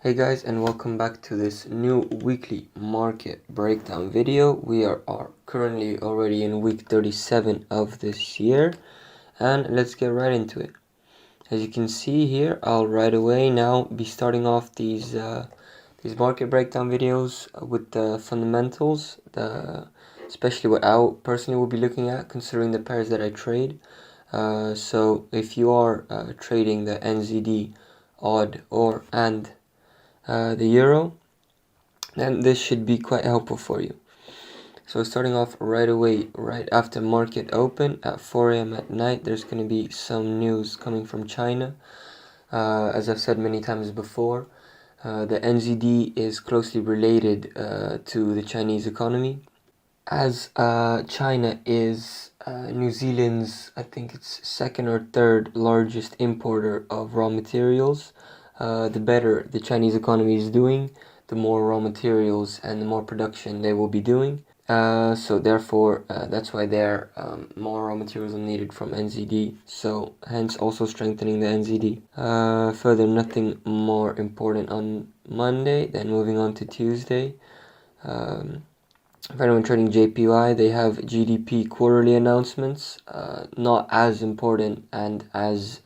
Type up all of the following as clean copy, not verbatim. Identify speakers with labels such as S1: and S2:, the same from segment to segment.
S1: Hey guys, and welcome back to this new weekly market breakdown video. We are currently already in week 37 of this year, and let's get right into it. As you can see here, I'll right away now be starting off these market breakdown videos with the fundamentals, especially what I personally will be looking at considering the pairs that I trade. So if you are trading the NZD, AUD, and the euro, then this should be quite helpful for you. So starting off right away, right after market open at 4 a.m. at night, there's going to be some news coming from China. As I've said many times before, the NZD is closely related to the Chinese economy, as China is New Zealand's, I think it's second or third largest importer of raw materials. The better the Chinese economy is doing, the more raw materials and the more production they will be doing. So therefore, that's why there more raw materials are needed from NZD. So hence also strengthening the NZD. Further, nothing more important on Monday. Then moving on to Tuesday. If anyone trading JPY, they have GDP quarterly announcements. Not as important and as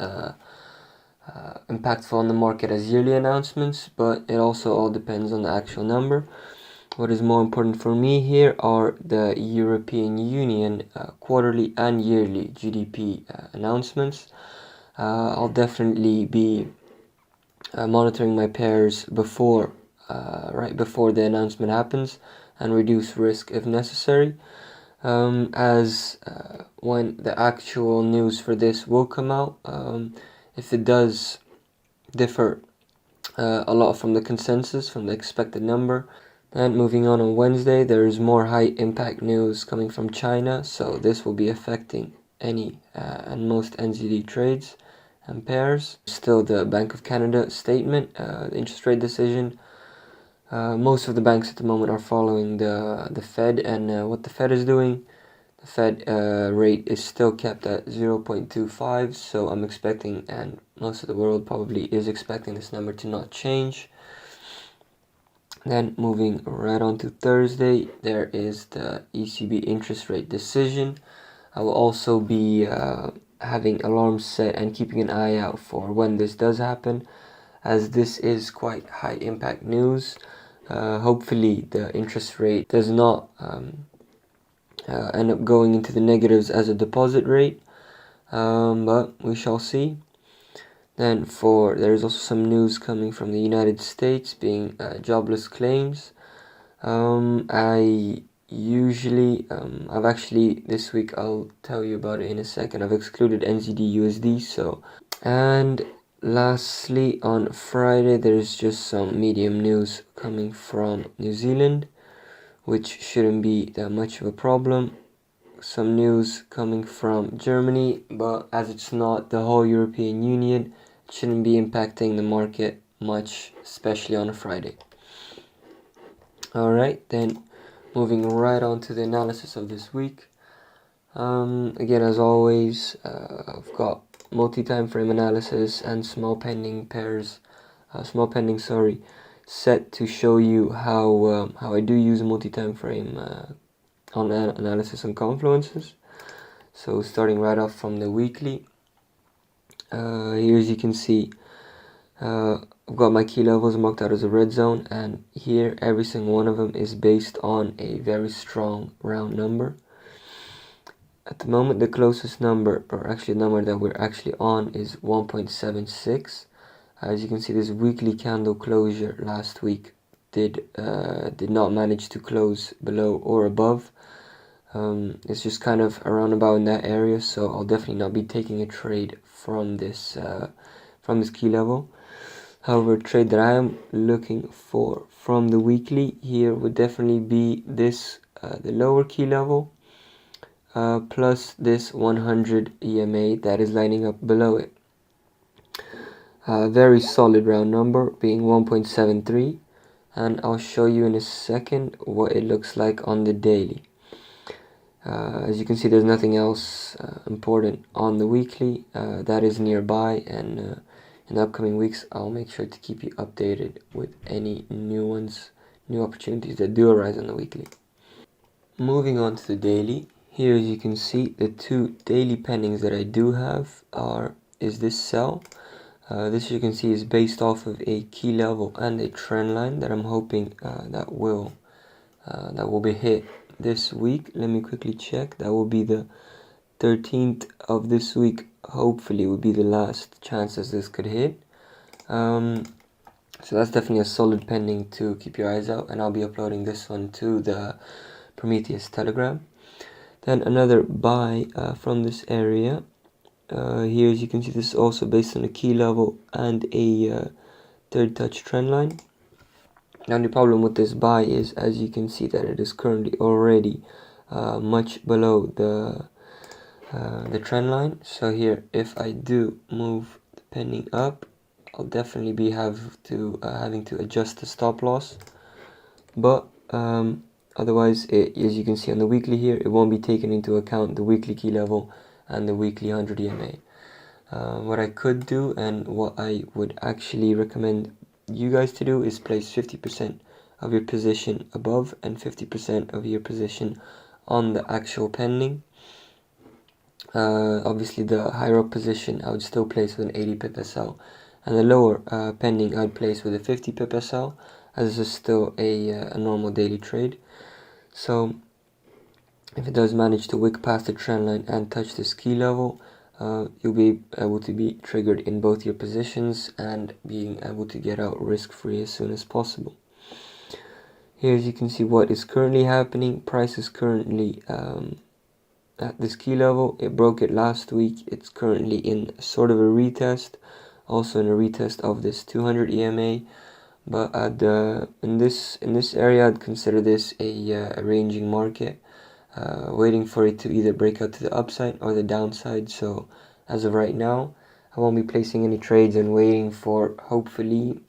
S1: impactful on the market as yearly announcements, but it also all depends on the actual number. What is more important for me here are the European Union quarterly and yearly GDP announcements. I'll definitely be monitoring my pairs before right before the announcement happens and reduce risk if necessary, as when the actual news for this will come out, if it does differ a lot from the consensus, from the expected number. And moving on Wednesday, there is more high impact news coming from China, so this will be affecting any and most NZD trades and pairs. Still the Bank of Canada statement, the interest rate decision. Most of the banks at the moment are following the Fed, and what the Fed is doing. The Fed rate is still kept at 0.25, so I'm expecting, and most of the world probably is expecting, this number to not change. Then moving right on to Thursday, there is the ECB interest rate decision. I will also be having alarms set and keeping an eye out for when this does happen, as this is quite high impact news. Hopefully the interest rate does not end up going into the negatives as a deposit rate, but we shall see. Then there's also some news coming from the United States, being jobless claims. I've actually, this week, I'll tell you about it in a second, I've excluded NZD USD. And lastly, on Friday, there's just some medium news coming from New Zealand, which shouldn't be that much of a problem. Some news coming from Germany, but as it's not the whole European Union, it shouldn't be impacting the market much, especially on a Friday. Alright, then moving right on to the analysis of this week. Again, as always, I've got multi-time frame analysis and small pending set to show you how I do use multi-time frame on analysis and confluences. So starting right off from the weekly, here as you can see, I've got my key levels marked out as a red zone, and here every single one of them is based on a very strong round number. At the moment, the closest number, or actually the number that we're actually on, is 1.76. As you can see, this weekly candle closure last week did not manage to close below or above. It's just kind of around about in that area, so I'll definitely not be taking a trade from this key level. However, a trade that I am looking for from the weekly here would definitely be this, the lower key level, plus this 100 EMA that is lining up below it. Very solid round number, being 1.73, and I'll show you in a second what it looks like on the daily. As you can see, there's nothing else important on the weekly that is nearby, and in the upcoming weeks, I'll make sure to keep you updated with any new opportunities that do arise on the weekly. Moving on to the daily, here as you can see, the two daily pendings that I do have is this sell. This you can see is based off of a key level and a trend line that I'm hoping that will be hit this week. Let me quickly check. That will be the 13th of this week. Hopefully will be the last chances this could hit. So that's definitely a solid pending to keep your eyes out, and I'll be uploading this one to the Prometheus Telegram. Then another buy from this area. Here as you can see, this is also based on a key level and a third touch trend line. Now the problem with this buy is, as you can see, that it is currently already much below the trend line. So here, if I do move the pending up, I'll definitely be having to adjust the stop loss. But otherwise, as you can see on the weekly here, it won't be taken into account the weekly key level and the weekly 100 EMA. What I could do, and what I would actually recommend you guys to do, is place 50% of your position above and 50% of your position on the actual pending. Obviously the higher up position I would still place with an 80 pip SL, and the lower pending I'd place with a 50 pip SL, as this is still a normal daily trade. So if it does manage to wick past the trend line and touch this key level, you'll be able to be triggered in both your positions and being able to get out risk-free as soon as possible. Here as you can see what is currently happening, price is currently at this key level. It broke it last week. It's currently in sort of a retest, also in a retest of this 200 EMA. But in this area, I'd consider this a ranging market, waiting for it to either break out to the upside or the downside. So as of right now, I won't be placing any trades and waiting for hopefully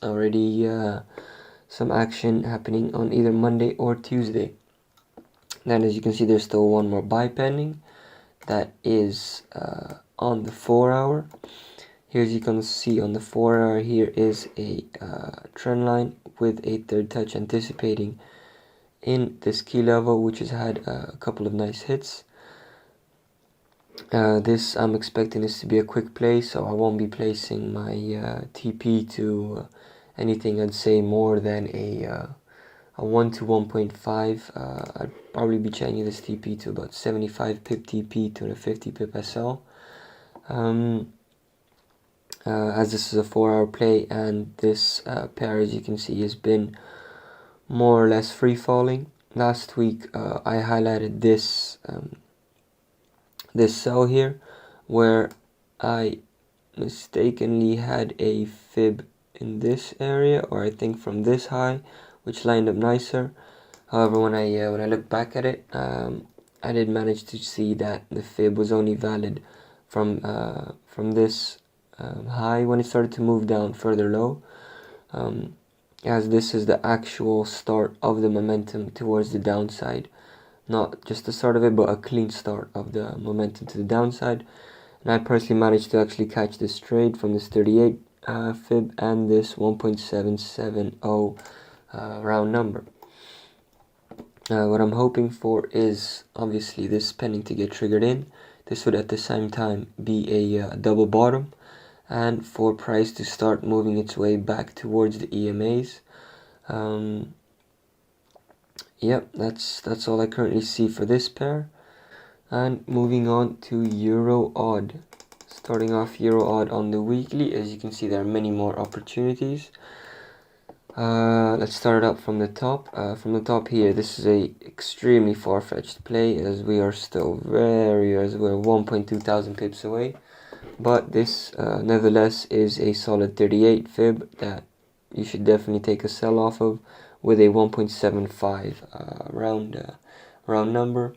S1: already some action happening on either Monday or Tuesday. Then as you can see, there's still one more buy pending that is on the 4 hour. Here as you can see on the 4 hour, here is a trend line with a third touch anticipating in this key level, which has had a couple of nice hits. I'm expecting this to be a quick play, so I won't be placing my TP to anything I'd say more than a 1 to 1.5. I'd probably be changing this TP to about 75 pip TP to a 50 pip SL. As this is a 4 hour play, and this pair, as you can see, has been more or less free falling. Last week I highlighted this sell here, where I mistakenly had a fib in this area, or I think from this high, which lined up nicer. However, when I look back at it, I did manage to see that the fib was only valid from this high when it started to move down further low, as this is the actual start of the momentum towards the downside. Not just the start of it, but a clean start of the momentum to the downside. And I personally managed to actually catch this trade from this 38 fib and this 1.770 round number. What I'm hoping for is obviously this pending to get triggered in. This would at the same time be a double bottom, and for price to start moving its way back towards the EMAs. Yep, that's all I currently see for this pair. And moving on to Euro AUD. Starting off Euro AUD on the weekly, as you can see, there are many more opportunities. Let's start up from the top. From the top here, this is a extremely far-fetched play, as we are still we're 1.2 thousand pips away. But this nevertheless is a solid 38 fib that you should definitely take a sell off of, with a 1.75 round number.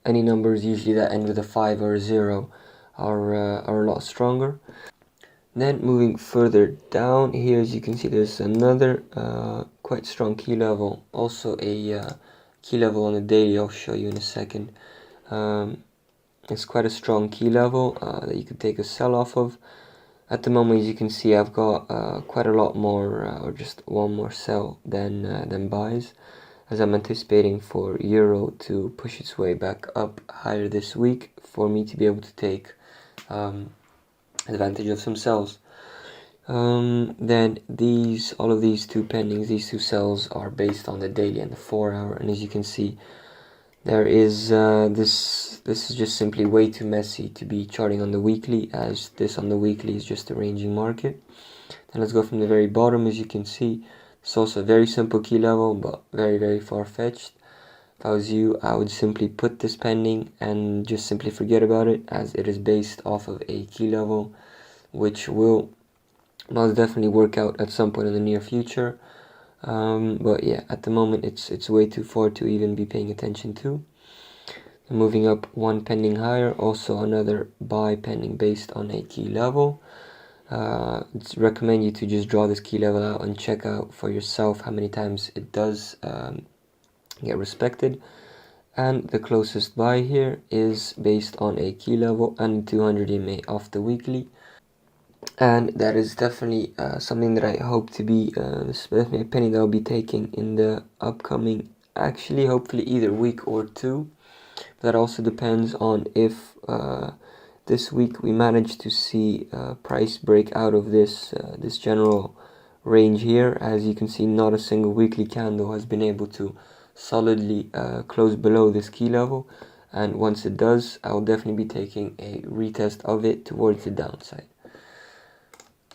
S1: Any numbers usually that end with a 5 or a 0 are a lot stronger. Then moving further down here, as you can see, there's another quite strong key level, also a key level on the daily. I'll show you in a second. It's quite a strong key level that you could take a sell off of. At the moment, as you can see, I've got quite a lot more, or just one more sell than buys, as I'm anticipating for euro to push its way back up higher this week for me to be able to take advantage of some sells. Then all of these two pendings, these two sells are based on the daily and the 4 hour, and as you can see, there is this is just simply way too messy to be charting on the weekly, as this on the weekly is just a ranging market. Then let's go from the very bottom. As you can see, it's also a very simple key level, but very far-fetched. If I was you, I would simply put this pending and just simply forget about it, as it is based off of a key level, which will most definitely work out at some point in the near future. But yeah, at the moment it's way too far to even be paying attention to. And moving up one pending higher, also another buy pending based on a key level. It's recommend you to just draw this key level out and check out for yourself how many times it does get respected. And the closest buy here is based on a key level and 200 EMA off the weekly. And that is definitely something that I hope to be this is definitely a penny that I'll be taking in the upcoming, actually hopefully either week or two. That also depends on if this week we manage to see price break out of this this general range here. As you can see, not a single weekly candle has been able to solidly close below this key level, and once it does, I will definitely be taking a retest of it towards the downside.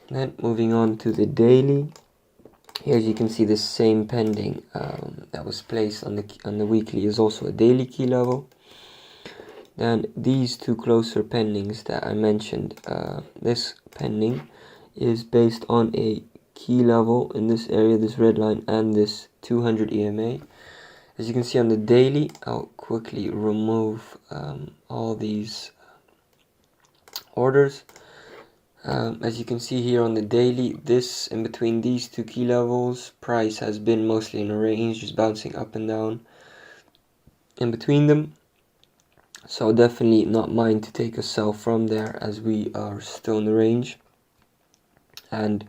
S1: Then moving on to the daily, here as you can see, the same pending that was placed on the weekly is also a daily key level. Then these two closer pendings that I mentioned, this pending is based on a key level in this area, this red line, and this 200 EMA. As you can see on the daily, I'll quickly remove all these orders. As you can see here on the daily, this in between these two key levels, price has been mostly in a range, just bouncing up and down in between them. So definitely not mine to take a sell from there, as we are still in the range, and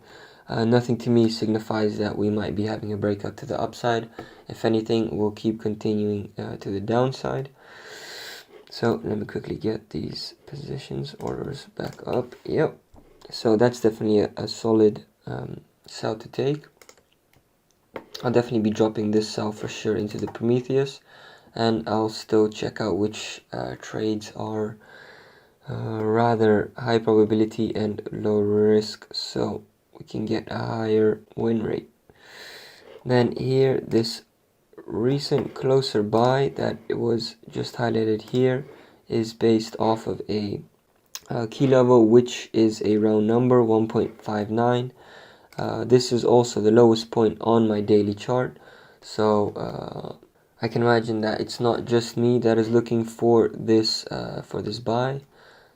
S1: nothing to me signifies that we might be having a breakout to the upside. If anything, we'll keep continuing to the downside. So let me quickly get these positions orders back up. Yep. So that's definitely a solid sell to take. I'll definitely be dropping this sell for sure into the Prometheus, and I'll still check out which trades are rather high probability and low risk, so we can get a higher win rate. Then here, this recent closer buy that it was just highlighted here is based off of a key level, which is a round number 1.59. This is also the lowest point on my daily chart, so I can imagine that it's not just me that is looking for this buy.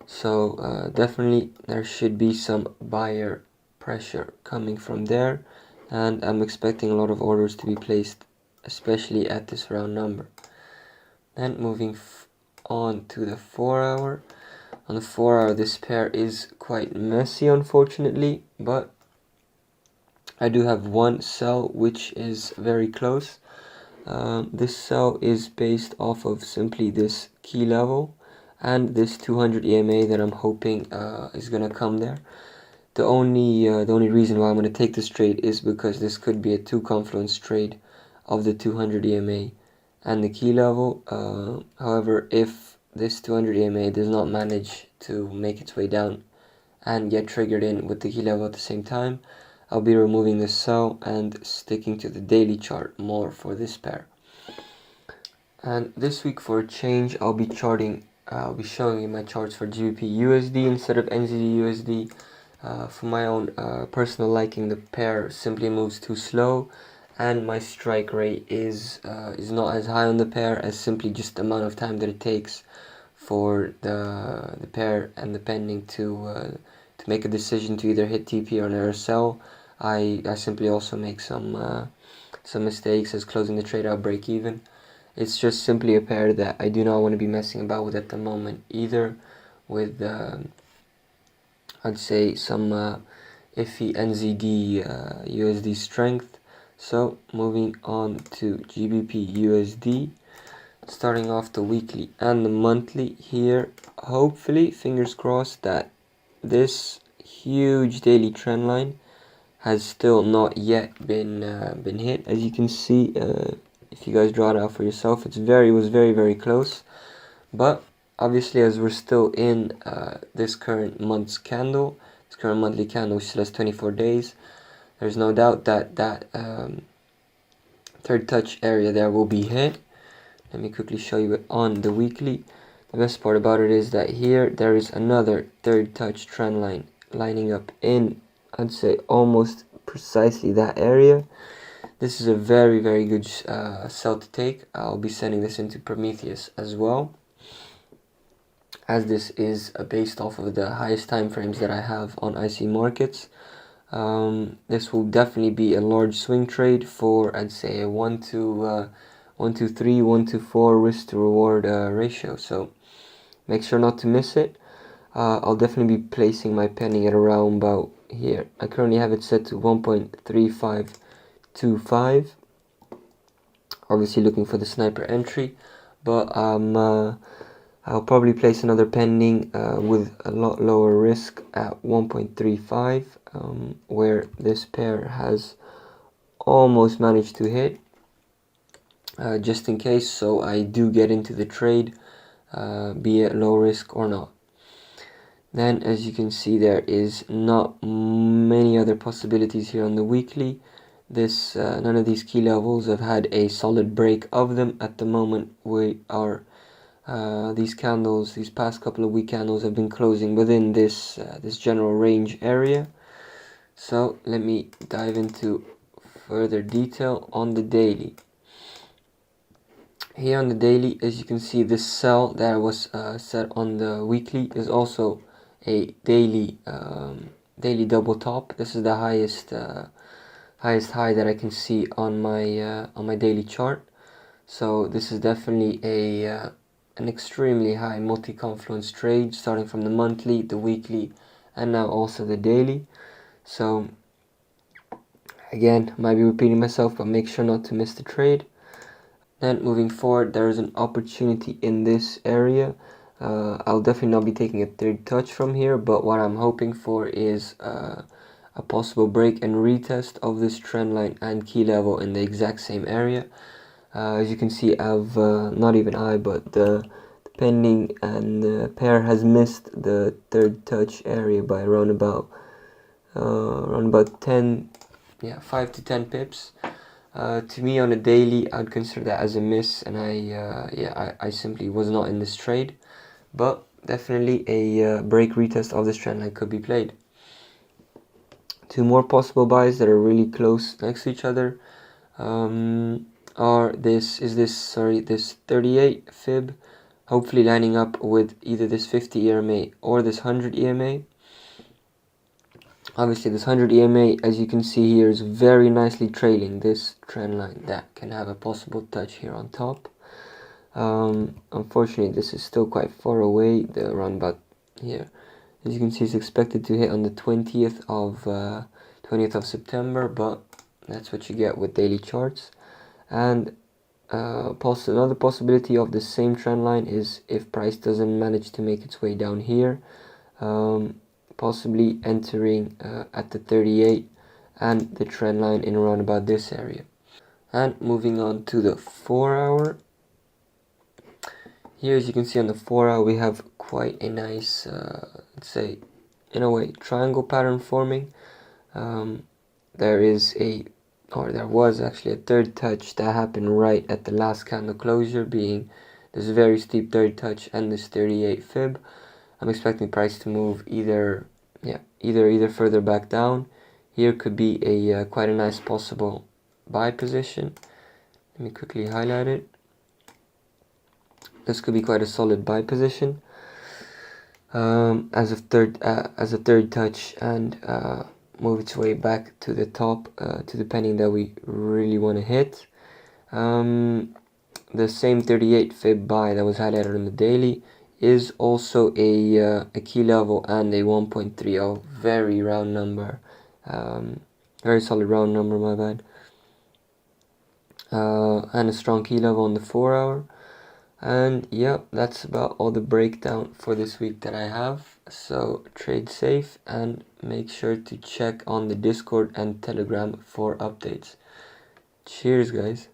S1: So definitely there should be some buyer pressure coming from there, and I'm expecting a lot of orders to be placed, especially at this round number. Then moving on to the 4 hour. On the 4 hour, this pair is quite messy, unfortunately, but I do have one sell which is very close. This sell is based off of simply this key level and this 200 EMA that I'm hoping is gonna come there. The only reason why I'm gonna take this trade is because this could be a two confluence trade of the 200 EMA and the key level. However, if this 200 EMA does not manage to make its way down and get triggered in with the key level at the same time, I'll be removing this sell and sticking to the daily chart more for this pair. And this week, for a change, I'll be showing you my charts for GBP USD instead of NZD USD. For my own personal liking, the pair simply moves too slow, and my strike rate is not as high on the pair as simply just the amount of time that it takes for the pair and the pending to make a decision to either hit TP or never sell. I simply also make some mistakes, as closing the trade out break even. It's just simply a pair that I do not want to be messing about with at the moment, either with I'd say some iffy NZD USD strength. So moving on to GBP USD, starting off the weekly and the monthly here. Hopefully, fingers crossed, that this huge daily trend line has still not yet been hit. As you can see, if you guys draw it out for yourself, it was very close. But obviously, as we're still in this current month's candle, this current monthly candle, which still has 24 days, there's no doubt that third touch area there will be hit. Let me quickly show you it on the weekly. The best part about it is that here there is another third touch trend line lining up in, I'd say, almost precisely that area. This is a very good sell to take. I'll be sending this into Prometheus as well, as this is based off of the highest time frames that I have on IC markets. This will definitely be a large swing trade for, I'd say, a 1 to 3, 1 to 4 risk to reward ratio. So make sure not to miss it. I'll definitely be placing my penny at around about here. I currently have it set to 1.3525. Obviously looking for the sniper entry, but I'll probably place another pending with a lot lower risk at 1.35, where this pair has almost managed to hit, just in case, so I do get into the trade, be it low risk or not. Then, as you can see, there is not many other possibilities here on the weekly. None of these key levels have had a solid break of them at the moment. We are these candles, these past couple of week candles, have been closing within this general range area. So let me dive into further detail on the daily. Here on the daily, as you can see, this sell that was set on the weekly is also a daily double top. This is the highest high that I can see on my daily chart. So this is definitely an extremely high multi-confluence trade, starting from the monthly, the weekly, and now also the daily. So again, might be repeating myself, but make sure not to miss the trade. Then moving forward, there is an opportunity in this area. I'll definitely not be taking a third touch from here, but what I'm hoping for is a possible break and retest of this trend line and key level in the exact same area. As you can see, not even I, but the pending and the pair has missed the third touch area by around about 10, 5 to 10 pips. To me, on a daily, I'd consider that as a miss, and I simply was not in this trade. But definitely a break retest of this trend line could be played. Two more possible buys that are really close next to each other are this 38 fib, hopefully lining up with either this 50 EMA or this 100 EMA. Obviously, this 100 EMA, as you can see here, is very nicely trailing this trend line that can have a possible touch here on top. Unfortunately, this is still quite far away, around about here. As you can see, it's expected to hit on the 20th of September, but that's what you get with daily charts. And another possibility of the same trend line is if price doesn't manage to make its way down here, possibly entering at the 38 and the trend line in around about this area. And moving on to the 4 hour. Here, as you can see on the 4 hour, we have quite a nice, let's say, in a way, triangle pattern forming. There was actually a third touch that happened right at the last candle closure, being this very steep third touch and this 38 fib. I'm expecting price to move either further back down. Here could be a quite a nice possible buy position. Let me quickly highlight it. This could be quite a solid buy position as a third touch, and move its way back to the top to the penny that we really want to hit. The same 38 fib buy that was highlighted on the daily is also a key level and a 1.30, very round number, very solid round number, my bad, and a strong key level on the 4 hour. And yeah, that's about all the breakdown for this week that I have. So trade safe and make sure to check on the Discord and Telegram for updates. Cheers, guys.